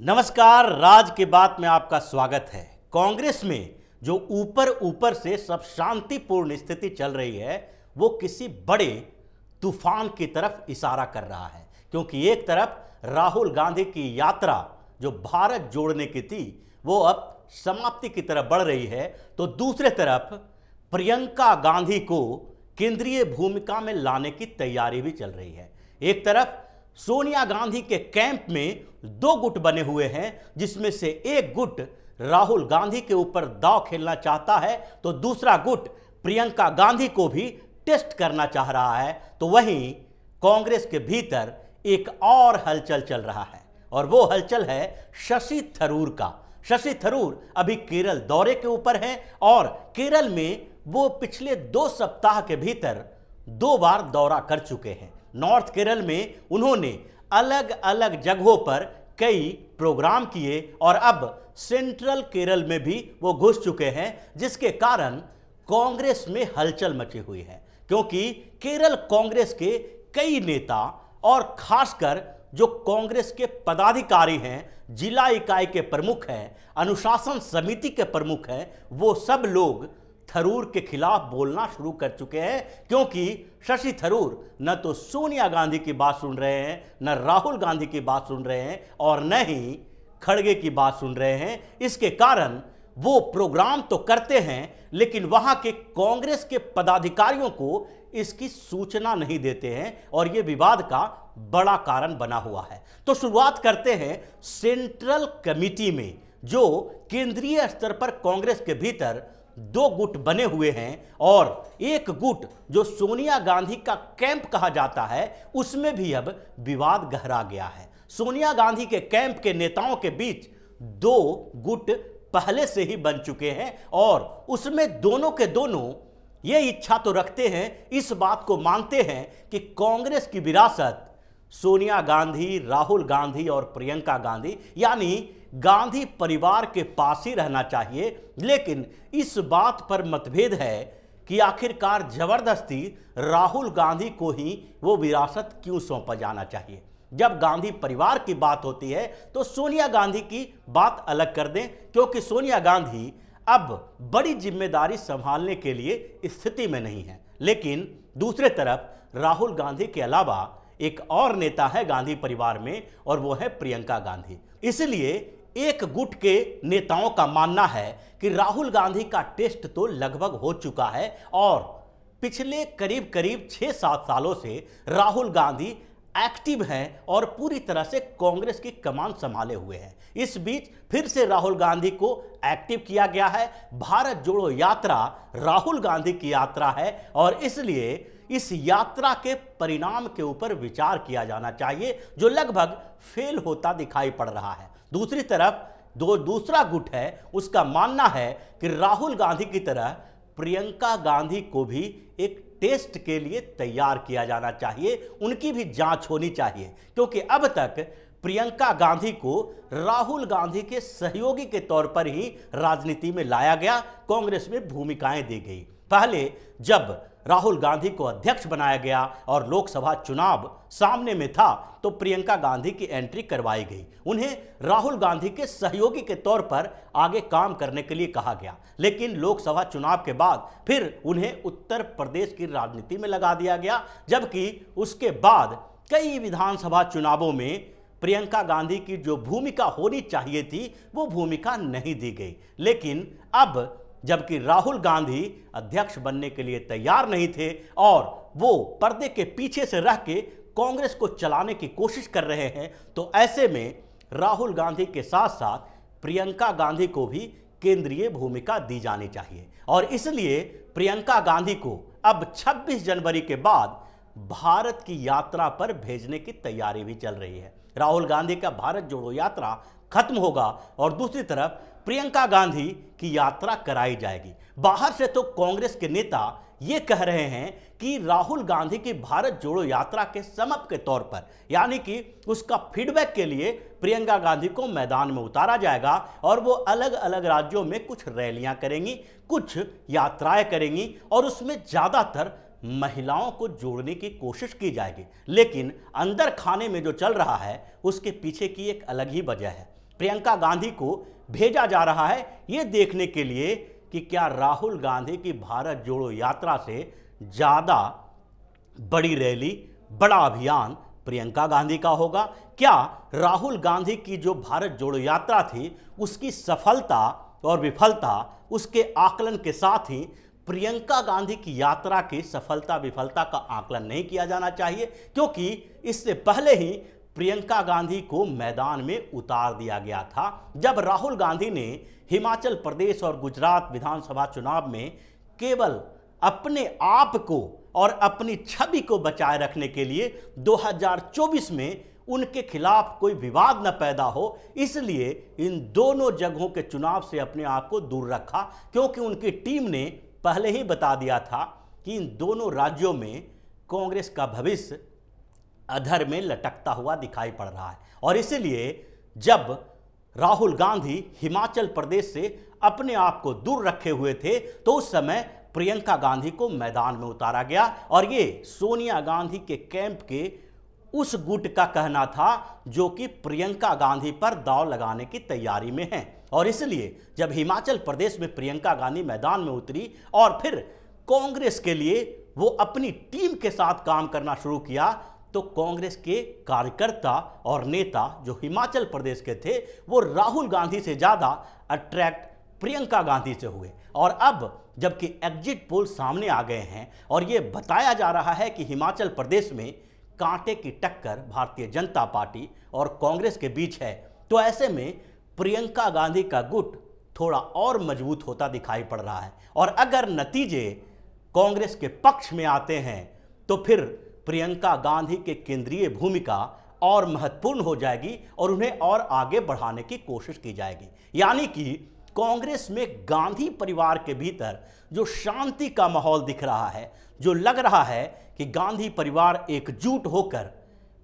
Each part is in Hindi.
नमस्कार, राज की बात में आपका स्वागत है। कांग्रेस में जो ऊपर ऊपर से सब शांतिपूर्ण स्थिति चल रही है वो किसी बड़े तूफान की तरफ इशारा कर रहा है, क्योंकि एक तरफ राहुल गांधी की यात्रा जो भारत जोड़ने की थी वो अब समाप्ति की तरफ बढ़ रही है, तो दूसरे तरफ प्रियंका गांधी को केंद्रीय भूमिका में लाने की तैयारी भी चल रही है। एक तरफ सोनिया गांधी के कैंप में दो गुट बने हुए हैं, जिसमें से एक गुट राहुल गांधी के ऊपर दांव खेलना चाहता है तो दूसरा गुट प्रियंका गांधी को भी टेस्ट करना चाह रहा है। तो वहीं कांग्रेस के भीतर एक और हलचल चल रहा है और वो हलचल है शशि थरूर का। शशि थरूर अभी केरल दौरे के ऊपर हैं और केरल में वो पिछले 2 सप्ताह के भीतर 2 बार दौरा कर चुके हैं। नॉर्थ केरल में उन्होंने अलग अलग जगहों पर कई प्रोग्राम किए और अब सेंट्रल केरल में भी वो घुस चुके हैं, जिसके कारण कांग्रेस में हलचल मची हुई है। क्योंकि केरल कांग्रेस के कई नेता और खासकर जो कांग्रेस के पदाधिकारी हैं, जिला इकाई के प्रमुख हैं, अनुशासन समिति के प्रमुख हैं, वो सब लोग थरूर के खिलाफ बोलना शुरू कर चुके हैं। क्योंकि शशि थरूर न तो सोनिया गांधी की बात सुन रहे हैं, न राहुल गांधी की बात सुन रहे हैं और न ही खड़गे की बात सुन रहे हैं। इसके कारण वो प्रोग्राम तो करते हैं लेकिन वहां के कांग्रेस के पदाधिकारियों को इसकी सूचना नहीं देते हैं और ये विवाद का बड़ा कारण बना हुआ है। तो शुरुआत करते हैं सेंट्रल कमिटी में, जो केंद्रीय स्तर पर कांग्रेस के भीतर 2 गुट बने हुए हैं और एक गुट जो सोनिया गांधी का कैंप कहा जाता है उसमें भी अब विवाद गहरा गया है। सोनिया गांधी के कैंप के नेताओं के बीच 2 गुट पहले से ही बन चुके हैं और उसमें दोनों के दोनों ये इच्छा तो रखते हैं, इस बात को मानते हैं कि कांग्रेस की विरासत सोनिया गांधी, राहुल गांधी और प्रियंका गांधी यानी गांधी परिवार के पास ही रहना चाहिए। लेकिन इस बात पर मतभेद है कि आखिरकार जबरदस्ती राहुल गांधी को ही वो विरासत क्यों सौंपा जाना चाहिए। जब गांधी परिवार की बात होती है तो सोनिया गांधी की बात अलग कर दें, क्योंकि सोनिया गांधी अब बड़ी जिम्मेदारी संभालने के लिए स्थिति में नहीं है। लेकिन दूसरे तरफ राहुल गांधी के अलावा एक और नेता है गांधी परिवार में और वो है प्रियंका गांधी। इसलिए एक गुट के नेताओं का मानना है कि राहुल गांधी का टेस्ट तो लगभग हो चुका है और पिछले करीब करीब 6-7 सालों से राहुल गांधी एक्टिव हैं और पूरी तरह से कांग्रेस की कमान संभाले हुए हैं। इस बीच फिर से राहुल गांधी को एक्टिव किया गया है। भारत जोड़ो यात्रा राहुल गांधी की यात्रा है और इसलिए इस यात्रा के परिणाम के ऊपर विचार किया जाना चाहिए, जो लगभग फेल होता दिखाई पड़ रहा है। दूसरी तरफ दूसरा गुट है, उसका मानना है कि राहुल गांधी की तरह प्रियंका गांधी को भी एक टेस्ट के लिए तैयार किया जाना चाहिए, उनकी भी जांच होनी चाहिए। क्योंकि अब तक प्रियंका गांधी को राहुल गांधी के सहयोगी के तौर पर ही राजनीति में लाया गया, कांग्रेस में भूमिकाएं दी गई। पहले जब राहुल गांधी को अध्यक्ष बनाया गया और लोकसभा चुनाव सामने में था तो प्रियंका गांधी की एंट्री करवाई गई। उन्हें राहुल गांधी के सहयोगी के तौर पर आगे काम करने के लिए कहा गया, लेकिन लोकसभा चुनाव के बाद फिर उन्हें उत्तर प्रदेश की राजनीति में लगा दिया गया, जबकि उसके बाद कई विधानसभा चुनावों में प्रियंका गांधी की जो भूमिका होनी चाहिए थी वो भूमिका नहीं दी गई। लेकिन अब जबकि राहुल गांधी अध्यक्ष बनने के लिए तैयार नहीं थे और वो पर्दे के पीछे से रह के कांग्रेस को चलाने की कोशिश कर रहे हैं, तो ऐसे में राहुल गांधी के साथ साथ प्रियंका गांधी को भी केंद्रीय भूमिका दी जानी चाहिए। और इसलिए प्रियंका गांधी को अब 26 जनवरी के बाद भारत की यात्रा पर भेजने की तैयारी भी चल रही है। राहुल गांधी का भारत जोड़ो यात्रा खत्म होगा और दूसरी तरफ प्रियंका गांधी की यात्रा कराई जाएगी। बाहर से तो कांग्रेस के नेता ये कह रहे हैं कि राहुल गांधी की भारत जोड़ो यात्रा के समप के तौर पर, यानी कि उसका फीडबैक के लिए प्रियंका गांधी को मैदान में उतारा जाएगा और वो अलग अलग राज्यों में कुछ रैलियां करेंगी, कुछ यात्राएं करेंगी और उसमें ज़्यादातर महिलाओं को जोड़ने की कोशिश की जाएगी। लेकिन अंदर खाने में जो चल रहा है उसके पीछे की एक अलग ही वजह है। प्रियंका गांधी को भेजा जा रहा है यह देखने के लिए कि क्या राहुल गांधी की भारत जोड़ो यात्रा से ज़्यादा बड़ी रैली, बड़ा अभियान प्रियंका गांधी का होगा। क्या राहुल गांधी की जो भारत जोड़ो यात्रा थी उसकी सफलता और विफलता, उसके आकलन के साथ ही प्रियंका गांधी की यात्रा की सफलता विफलता का आकलन नहीं किया जाना चाहिए, क्योंकि इससे पहले ही प्रियंका गांधी को मैदान में उतार दिया गया था जब राहुल गांधी ने हिमाचल प्रदेश और गुजरात विधानसभा चुनाव में केवल अपने आप को और अपनी छवि को बचाए रखने के लिए 2024 में उनके खिलाफ कोई विवाद न पैदा हो, इसलिए इन दोनों जगहों के चुनाव से अपने आप को दूर रखा, क्योंकि उनकी टीम ने पहले ही बता दिया था कि इन दोनों राज्यों में कांग्रेस का भविष्य अधर में लटकता हुआ दिखाई पड़ रहा है। और इसलिए जब राहुल गांधी हिमाचल प्रदेश से अपने आप को दूर रखे हुए थे तो उस समय प्रियंका गांधी को मैदान में उतारा गया, और ये सोनिया गांधी के कैंप के उस गुट का कहना था जो कि प्रियंका गांधी पर दांव लगाने की तैयारी में है। और इसलिए जब हिमाचल प्रदेश में प्रियंका गांधी मैदान में उतरी और फिर कांग्रेस के लिए वो अपनी टीम के साथ काम करना शुरू किया, तो कांग्रेस के कार्यकर्ता और नेता जो हिमाचल प्रदेश के थे वो राहुल गांधी से ज़्यादा अट्रैक्ट प्रियंका गांधी से हुए। और अब जबकि एग्जिट पोल सामने आ गए हैं और ये बताया जा रहा है कि हिमाचल प्रदेश में कांटे की टक्कर भारतीय जनता पार्टी और कांग्रेस के बीच है, तो ऐसे में प्रियंका गांधी का गुट थोड़ा और मजबूत होता दिखाई पड़ रहा है। और अगर नतीजे कांग्रेस के पक्ष में आते हैं तो फिर प्रियंका गांधी के केंद्रीय भूमिका और महत्वपूर्ण हो जाएगी और उन्हें और आगे बढ़ाने की कोशिश की जाएगी। यानी कि कांग्रेस में गांधी परिवार के भीतर जो शांति का माहौल दिख रहा है, जो लग रहा है कि गांधी परिवार एकजुट होकर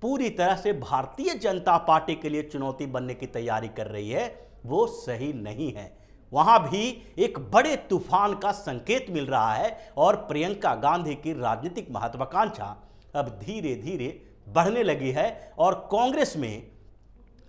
पूरी तरह से भारतीय जनता पार्टी के लिए चुनौती बनने की तैयारी कर रही है, वो सही नहीं है। वहां भी एक बड़े तूफान का संकेत मिल रहा है और प्रियंका गांधी की राजनीतिक महत्वाकांक्षा अब धीरे धीरे बढ़ने लगी है। और कांग्रेस में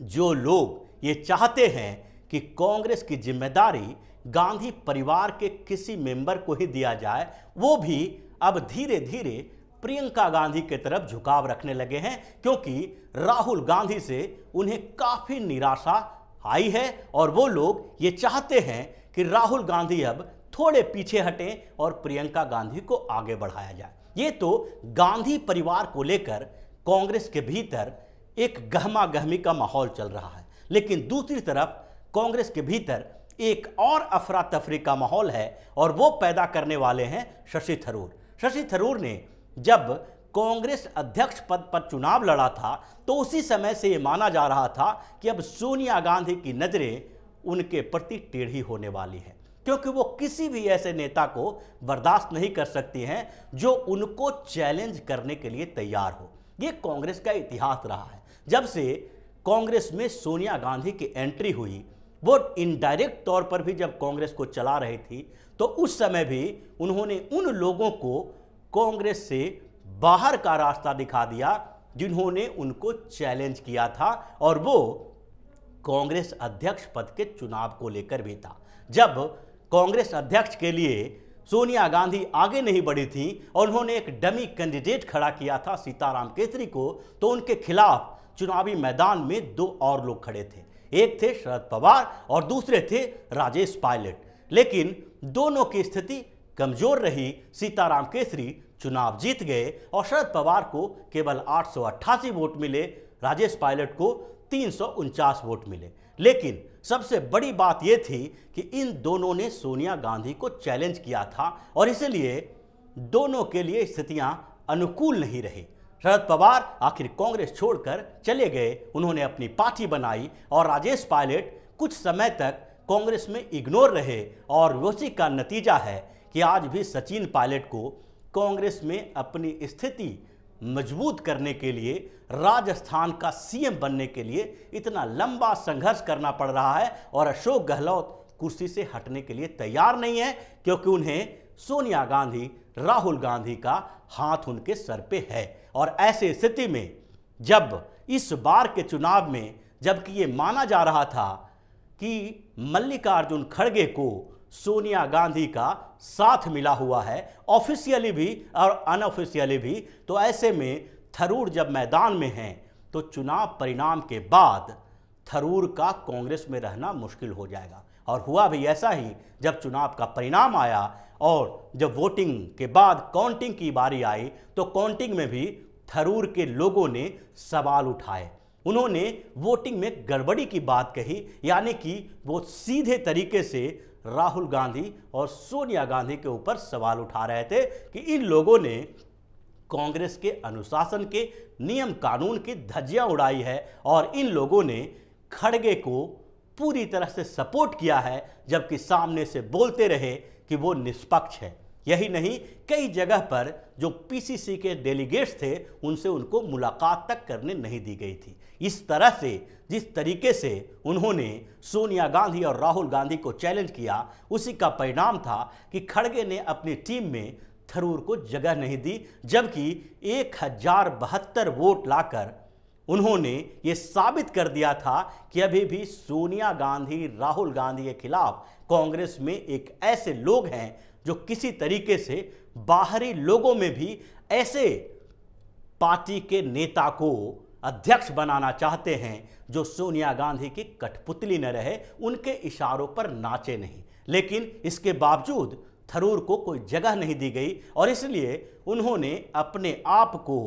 जो लोग ये चाहते हैं कि कांग्रेस की जिम्मेदारी गांधी परिवार के किसी मेंबर को ही दिया जाए, वो भी अब धीरे धीरे प्रियंका गांधी की तरफ झुकाव रखने लगे हैं, क्योंकि राहुल गांधी से उन्हें काफ़ी निराशा आई है और वो लोग ये चाहते हैं कि राहुल गांधी अब थोड़े पीछे हटें और प्रियंका गांधी को आगे बढ़ाया जाए। ये तो गांधी परिवार को लेकर कांग्रेस के भीतर एक गहमा गहमी का माहौल चल रहा है, लेकिन दूसरी तरफ कांग्रेस के भीतर एक और अफरा तफरी का माहौल है और वो पैदा करने वाले हैं शशि थरूर। शशि थरूर ने जब कांग्रेस अध्यक्ष पद पर चुनाव लड़ा था तो उसी समय से ये माना जा रहा था कि अब सोनिया गांधी की नज़रें उनके प्रति टेढ़ी होने वाली है, क्योंकि वो किसी भी ऐसे नेता को बर्दाश्त नहीं कर सकती हैं जो उनको चैलेंज करने के लिए तैयार हो। ये कांग्रेस का इतिहास रहा है। जब से कांग्रेस में सोनिया गांधी की एंट्री हुई, वो इनडायरेक्ट तौर पर भी जब कांग्रेस को चला रही थी तो उस समय भी उन्होंने उन लोगों को कांग्रेस से बाहर का रास्ता दिखा दिया जिन्होंने उनको चैलेंज किया था, और वो कांग्रेस अध्यक्ष पद के चुनाव को लेकर भी था। जब कांग्रेस अध्यक्ष के लिए सोनिया गांधी आगे नहीं बढ़ी थी और उन्होंने एक डमी कैंडिडेट खड़ा किया था सीताराम केसरी को, तो उनके खिलाफ चुनावी मैदान में दो और लोग खड़े थे। एक थे शरद पवार और दूसरे थे राजेश पायलट, लेकिन दोनों की स्थिति कमजोर रही। सीताराम केसरी चुनाव जीत गए और शरद पवार को केवल 888 वोट मिले, राजेश पायलट को 349 वोट मिले। लेकिन सबसे बड़ी बात यह थी कि इन दोनों ने सोनिया गांधी को चैलेंज किया था और इसलिए दोनों के लिए स्थितियां अनुकूल नहीं रही। शरद पवार आखिर कांग्रेस छोड़कर चले गए, उन्होंने अपनी पार्टी बनाई और राजेश पायलट कुछ समय तक कांग्रेस में इग्नोर रहे, और उसी का नतीजा है कि आज भी सचिन पायलट को कांग्रेस में अपनी स्थिति मजबूत करने के लिए, राजस्थान का सीएम बनने के लिए इतना लंबा संघर्ष करना पड़ रहा है। और अशोक गहलोत कुर्सी से हटने के लिए तैयार नहीं है, क्योंकि उन्हें सोनिया गांधी, राहुल गांधी का हाथ उनके सर पे है। और ऐसे स्थिति में जब इस बार के चुनाव में जबकि ये माना जा रहा था कि मल्लिकार्जुन खड़गे को सोनिया गांधी का साथ मिला हुआ है, ऑफिशियली भी और अनऑफिशियली भी। तो ऐसे में थरूर जब मैदान में हैं तो चुनाव परिणाम के बाद थरूर का कांग्रेस में रहना मुश्किल हो जाएगा। और हुआ भी ऐसा ही, जब चुनाव का परिणाम आया और जब वोटिंग के बाद काउंटिंग की बारी आई तो काउंटिंग में भी थरूर के लोगों ने सवाल उठाए। उन्होंने वोटिंग में गड़बड़ी की बात कही, यानी कि वो सीधे तरीके से राहुल गांधी और सोनिया गांधी के ऊपर सवाल उठा रहे थे कि इन लोगों ने कांग्रेस के अनुशासन के नियम कानून की धज्जियां उड़ाई है और इन लोगों ने खड़गे को पूरी तरह से सपोर्ट किया है, जबकि सामने से बोलते रहे कि वो निष्पक्ष है। यही नहीं, कई जगह पर जो पीसीसी के डेलीगेट्स थे उनसे उनको मुलाकात तक करने नहीं दी गई थी। इस तरह से जिस तरीके से उन्होंने सोनिया गांधी और राहुल गांधी को चैलेंज किया, उसी का परिणाम था कि खड़गे ने अपनी टीम में थरूर को जगह नहीं दी, जबकि 1072 वोट लाकर उन्होंने ये साबित कर दिया था कि अभी भी सोनिया गांधी राहुल गांधी के खिलाफ कांग्रेस में एक ऐसे लोग हैं जो किसी तरीके से बाहरी लोगों में भी ऐसे पार्टी के नेता को अध्यक्ष बनाना चाहते हैं जो सोनिया गांधी की कठपुतली न रहे, उनके इशारों पर नाचे नहीं। लेकिन इसके बावजूद थरूर को कोई जगह नहीं दी गई और इसलिए उन्होंने अपने आप को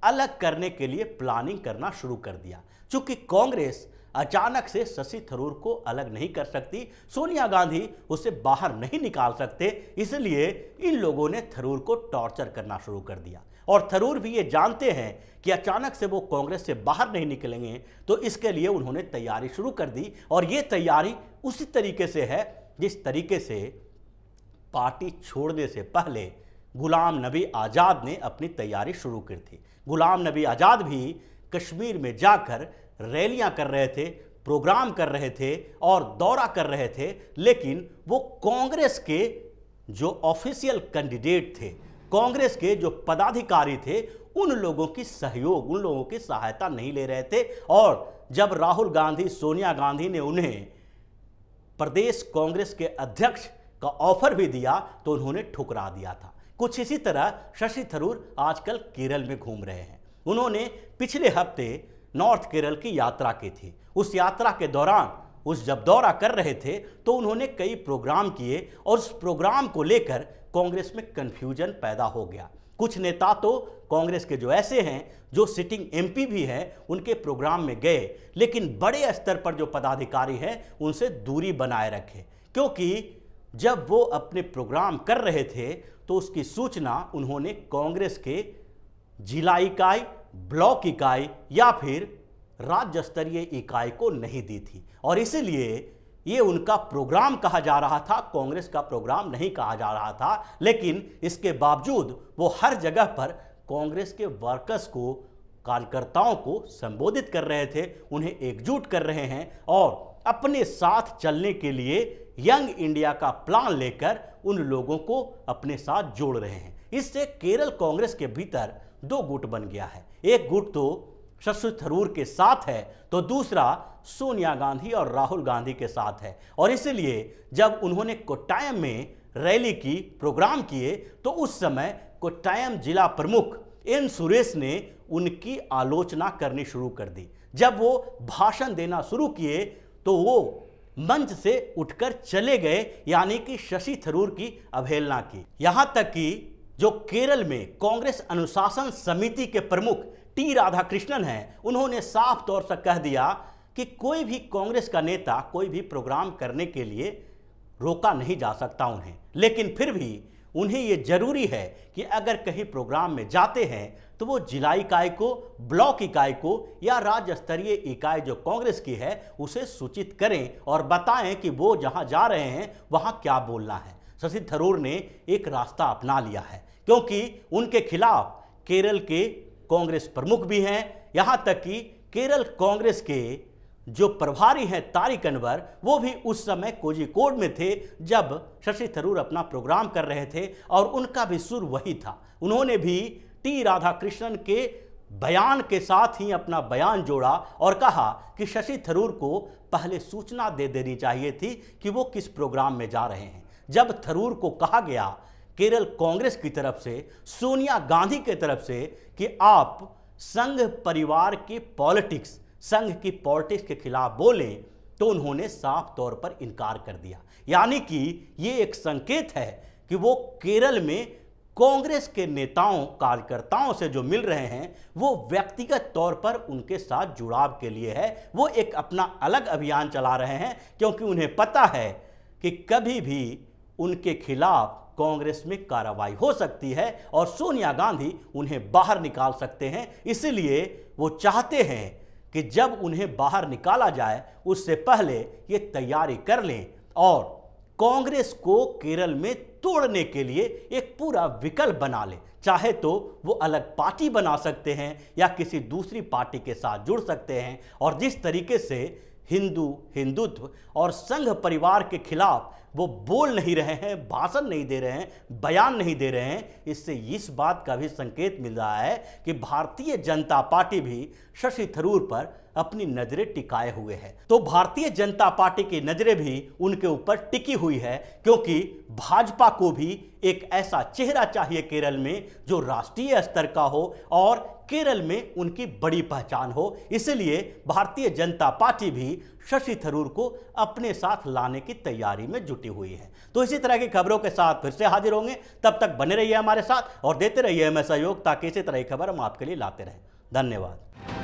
अलग करने के लिए प्लानिंग करना शुरू कर दिया। चूंकि कांग्रेस अचानक से शशि थरूर को अलग नहीं कर सकती, सोनिया गांधी उसे बाहर नहीं निकाल सकते, इसलिए इन लोगों ने थरूर को टॉर्चर करना शुरू कर दिया। और थरूर भी ये जानते हैं कि अचानक से वो कांग्रेस से बाहर नहीं निकलेंगे, तो इसके लिए उन्होंने तैयारी शुरू कर दी। और ये तैयारी उसी तरीके से है जिस तरीके से पार्टी छोड़ने से पहले गुलाम नबी आज़ाद ने अपनी तैयारी शुरू की थी। गुलाम नबी आज़ाद भी कश्मीर में जाकर रैलियां कर रहे थे, प्रोग्राम कर रहे थे और दौरा कर रहे थे, लेकिन वो कांग्रेस के जो ऑफिशियल कैंडिडेट थे, कांग्रेस के जो पदाधिकारी थे, उन लोगों की सहयोग, उन लोगों की सहायता नहीं ले रहे थे। और जब राहुल गांधी सोनिया गांधी ने उन्हें प्रदेश कांग्रेस के अध्यक्ष का ऑफर भी दिया तो उन्होंने ठुकरा दिया था। कुछ इसी तरह शशि थरूर आजकल केरल में घूम रहे हैं। उन्होंने पिछले हफ्ते नॉर्थ केरल की यात्रा की थी। उस यात्रा के दौरान जब दौरा कर रहे थे तो उन्होंने कई प्रोग्राम किए और उस प्रोग्राम को लेकर कांग्रेस में कंफ्यूजन पैदा हो गया। कुछ नेता तो कांग्रेस के जो ऐसे हैं जो सिटिंग एमपी भी हैं उनके प्रोग्राम में गए, लेकिन बड़े स्तर पर जो पदाधिकारी हैं उनसे दूरी बनाए रखे, क्योंकि जब वो अपने प्रोग्राम कर रहे थे तो उसकी सूचना उन्होंने कांग्रेस के जिला इकाई, ब्लॉक इकाई या फिर राज्य स्तरीय इकाई को नहीं दी थी। और इसलिए ये उनका प्रोग्राम कहा जा रहा था, कांग्रेस का प्रोग्राम नहीं कहा जा रहा था। लेकिन इसके बावजूद वो हर जगह पर कांग्रेस के वर्कर्स को, कार्यकर्ताओं को संबोधित कर रहे थे, उन्हें एकजुट कर रहे हैं और अपने साथ चलने के लिए यंग इंडिया का प्लान लेकर उन लोगों को अपने साथ जोड़ रहे हैं। इससे केरल कांग्रेस के भीतर दो गुट बन गया है। एक गुट तो शशि थरूर के साथ है तो दूसरा सोनिया गांधी और राहुल गांधी के साथ है। और इसलिए जब उन्होंने कोट्टायम में रैली की, प्रोग्राम किए, तो उस समय कोट्टायम जिला प्रमुख एन सुरेश ने उनकी आलोचना करनी शुरू कर दी। जब वो भाषण देना शुरू किए तो वो मंच से उठकर चले गए, यानी कि शशि थरूर की अवहेलना की। यहां तक कि जो केरल में कांग्रेस अनुशासन समिति के प्रमुख टी राधाकृष्णन हैं, उन्होंने साफ तौर से कह दिया कि कोई भी कांग्रेस का नेता कोई भी प्रोग्राम करने के लिए रोका नहीं जा सकता उन्हें, लेकिन फिर भी उन्हें ये जरूरी है कि अगर कहीं प्रोग्राम में जाते हैं तो वो जिला इकाई को, ब्लॉक इकाई को या राज्य स्तरीय इकाई जो कांग्रेस की है उसे सूचित करें और बताएं कि वो जहां जा रहे हैं वहां क्या बोलना है। शशि थरूर ने एक रास्ता अपना लिया है, क्योंकि उनके खिलाफ केरल के कांग्रेस प्रमुख भी हैं, यहां तक कि केरल कांग्रेस के जो प्रभारी हैं तारिक अनवर, वो भी उस समय कोझिकोड में थे जब शशि थरूर अपना प्रोग्राम कर रहे थे और उनका भी सुर वही था। उन्होंने भी टी राधाकृष्णन के बयान के साथ ही अपना बयान जोड़ा और कहा कि शशि थरूर को पहले सूचना दे देनी चाहिए थी कि वो किस प्रोग्राम में जा रहे हैं। जब थरूर को कहा गया केरल कांग्रेस की तरफ से, सोनिया गांधी की तरफ से कि आप संघ परिवार की पॉलिटिक्स, संघ की पॉलिटिक्स के खिलाफ बोलें, तो उन्होंने साफ तौर पर इनकार कर दिया। यानी कि ये एक संकेत है कि वो केरल में कांग्रेस के नेताओं, कार्यकर्ताओं से जो मिल रहे हैं वो व्यक्तिगत तौर पर उनके साथ जुड़ाव के लिए है। वो एक अपना अलग अभियान चला रहे हैं, क्योंकि उन्हें पता है कि कभी भी उनके खिलाफ कांग्रेस में कार्रवाई हो सकती है और सोनिया गांधी उन्हें बाहर निकाल सकते हैं। इसलिए वो चाहते हैं कि जब उन्हें बाहर निकाला जाए उससे पहले ये तैयारी कर लें और कांग्रेस को केरल में तोड़ने के लिए एक पूरा विकल्प बना ले। चाहे तो वो अलग पार्टी बना सकते हैं या किसी दूसरी पार्टी के साथ जुड़ सकते हैं। और जिस तरीके से हिंदुत्व और संघ परिवार के खिलाफ वो बोल नहीं रहे हैं, भाषण नहीं दे रहे हैं, बयान नहीं दे रहे हैं, इससे इस बात का भी संकेत मिल रहा है कि भारतीय जनता पार्टी भी शशि थरूर पर अपनी नजरें टिकाए हुए है। तो भारतीय जनता पार्टी की नजरें भी उनके ऊपर टिकी हुई है, क्योंकि भाजपा को भी एक ऐसा चेहरा चाहिए केरल में जो राष्ट्रीय स्तर का हो और केरल में उनकी बड़ी पहचान हो। इसलिए भारतीय जनता पार्टी भी शशि थरूर को अपने साथ लाने की तैयारी में जुटी हुई है। तो इसी तरह की खबरों के साथ फिर से हाजिर होंगे। तब तक बने रहिए हमारे साथ और देते रहिए हमें सहयोग, ताकि इसी तरह की खबर हम आपके लिए लाते रहें। धन्यवाद।